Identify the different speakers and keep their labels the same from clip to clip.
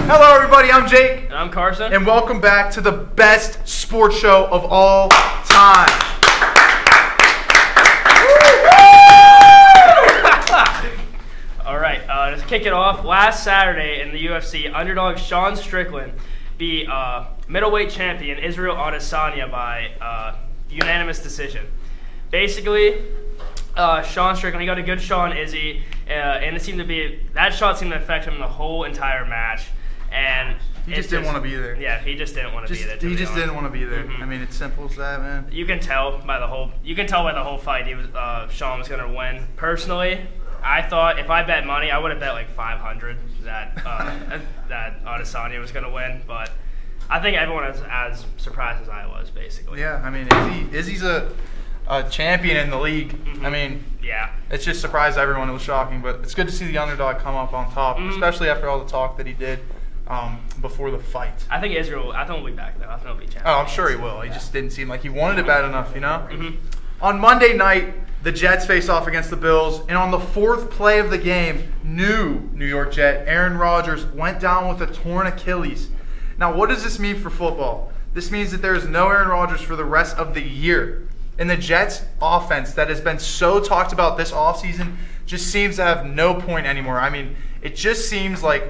Speaker 1: Hello, everybody. I'm Jake.
Speaker 2: And I'm Carson.
Speaker 1: And welcome back to the best sports show of all time.
Speaker 2: All right, let's kick it off. Last Saturday in the UFC, underdog Sean Strickland beat middleweight champion Israel Adesanya by unanimous decision. Basically, Sean Strickland, he got a good shot on Izzy, and that shot seemed to affect him the whole entire match. And
Speaker 1: he just didn't want to be there.
Speaker 2: Yeah, he just didn't want to be there.
Speaker 1: He just didn't want to be there. Mm-hmm. I mean, it's simple as that, man.
Speaker 2: You can tell by the whole fight Sean was gonna win. Personally, I thought if I bet money, I would have bet like 500 that that Adesanya was gonna win. But I think everyone is as surprised as I was, basically.
Speaker 1: Yeah, I mean, Izzy's a champion in the league. Mm-hmm. I mean, yeah, it's just surprised everyone. It was shocking, but it's good to see the underdog come up on top, especially after all the talk that he did before the fight.
Speaker 2: I think will be back though. I think he'll be champion.
Speaker 1: Oh, I'm sure he will. He just didn't seem like he wanted it bad enough, you know? Mm-hmm. On Monday night, the Jets face off against the Bills, and on the fourth play of the game, New York Jet Aaron Rodgers went down with a torn Achilles. Now, what does this mean for football? This means that there is no Aaron Rodgers for the rest of the year. And the Jets' offense that has been so talked about this offseason just seems to have no point anymore. I mean, it just seems like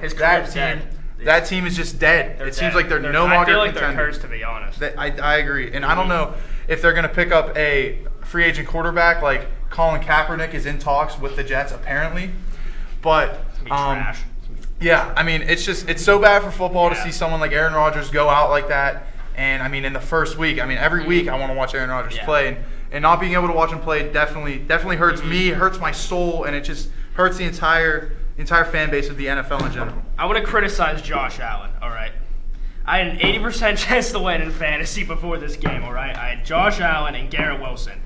Speaker 1: that team is just dead. It seems like they're no longer
Speaker 2: I feel like
Speaker 1: contenders.
Speaker 2: They're cursed, to be honest.
Speaker 1: I agree. And I don't know if they're going to pick up a free agent quarterback like Colin Kaepernick is in talks with the Jets, apparently. But
Speaker 2: trash.
Speaker 1: Yeah, I mean, it's so bad for football to see someone like Aaron Rodgers go out like that. And, I mean, in the first week, every week I want to watch Aaron Rodgers play. And not being able to watch him play definitely hurts me, hurts my soul, and it just hurts the entire fan base of the NFL in general.
Speaker 2: I want to criticize Josh Allen, all right? I had an 80% chance to win in fantasy before this game, all right? I had Josh Allen and Garrett Wilson.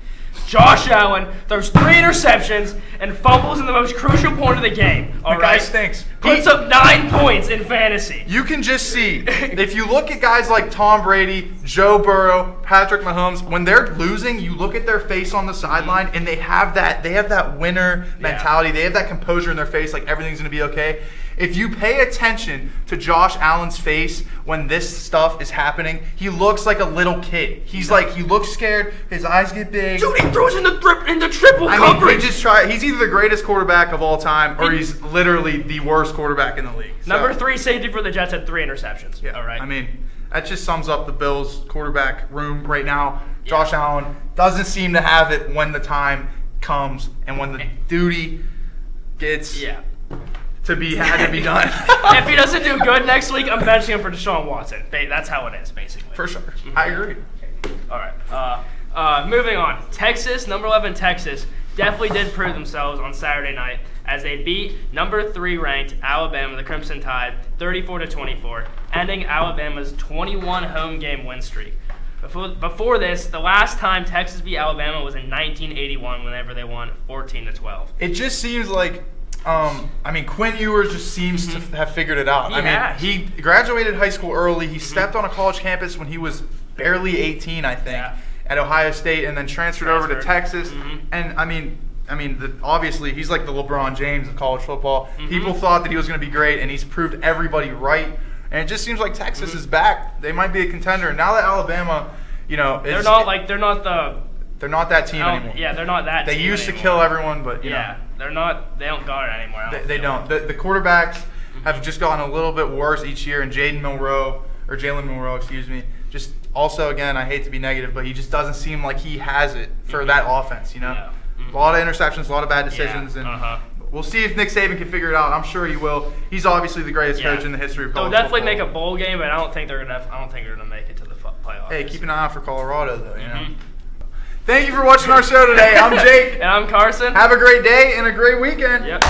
Speaker 2: Josh Allen throws 3 interceptions and fumbles in the most crucial point of the game. All right,
Speaker 1: guy stinks.
Speaker 2: Puts up 9 points in fantasy.
Speaker 1: You can just see, if you look at guys like Tom Brady, Joe Burrow, Patrick Mahomes, when they're losing, you look at their face on the sideline, and they have that winner mentality. They have that composure in their face, like everything's going to be okay. If you pay attention to Josh Allen's face when this stuff is happening, he looks like a little kid. He looks scared. His eyes get big.
Speaker 2: Dude, he throws in the triple coverage.
Speaker 1: He's either the greatest quarterback of all time or he's literally the worst quarterback in the league.
Speaker 2: Number 3 safety for the Jets had 3 interceptions.
Speaker 1: Yeah,
Speaker 2: all right.
Speaker 1: I mean, that just sums up the Bills' quarterback room right now. Josh Allen doesn't seem to have it when the time comes and when the duty gets had to be done.
Speaker 2: If he doesn't do good next week, I'm benching him for Deshaun Watson. That's how it is, basically.
Speaker 1: For sure. I agree.
Speaker 2: All right. Moving on. Texas, number 11 Texas, definitely did prove themselves on Saturday night as they beat number 3 ranked Alabama, the Crimson Tide, 34-24, ending Alabama's 21 home game win streak. Before this, the last time Texas beat Alabama was in 1981 whenever they won 14-12.
Speaker 1: It just seems like Quinn Ewers just seems to have figured it out. He graduated high school early. He stepped on a college campus when he was barely 18, I think, at Ohio State, and then transferred over to Texas. And obviously he's like the LeBron James of college football. People thought that he was going to be great, and he's proved everybody right. And it just seems like Texas is back. They might be a contender. And now that Alabama, they're not that team anymore.
Speaker 2: Yeah, they're not that team.
Speaker 1: They used
Speaker 2: anymore.
Speaker 1: to kill everyone, but
Speaker 2: they're not. They don't got it anymore.
Speaker 1: They don't. The quarterbacks have just gotten a little bit worse each year, and Jalen Milroe, just also, again, I hate to be negative, but he just doesn't seem like he has it for that offense. A lot of interceptions, a lot of bad decisions, and we'll see if Nick Saban can figure it out. I'm sure he will. He's obviously the greatest coach in the history of college
Speaker 2: football. They'll definitely
Speaker 1: football.
Speaker 2: make a bowl game, but I don't think they're gonna make it to the playoffs.
Speaker 1: Hey, keep an eye out for Colorado, though. Thank you for watching our show today. I'm Jake.
Speaker 2: And I'm Carson.
Speaker 1: Have a great day and a great weekend.
Speaker 2: Yep.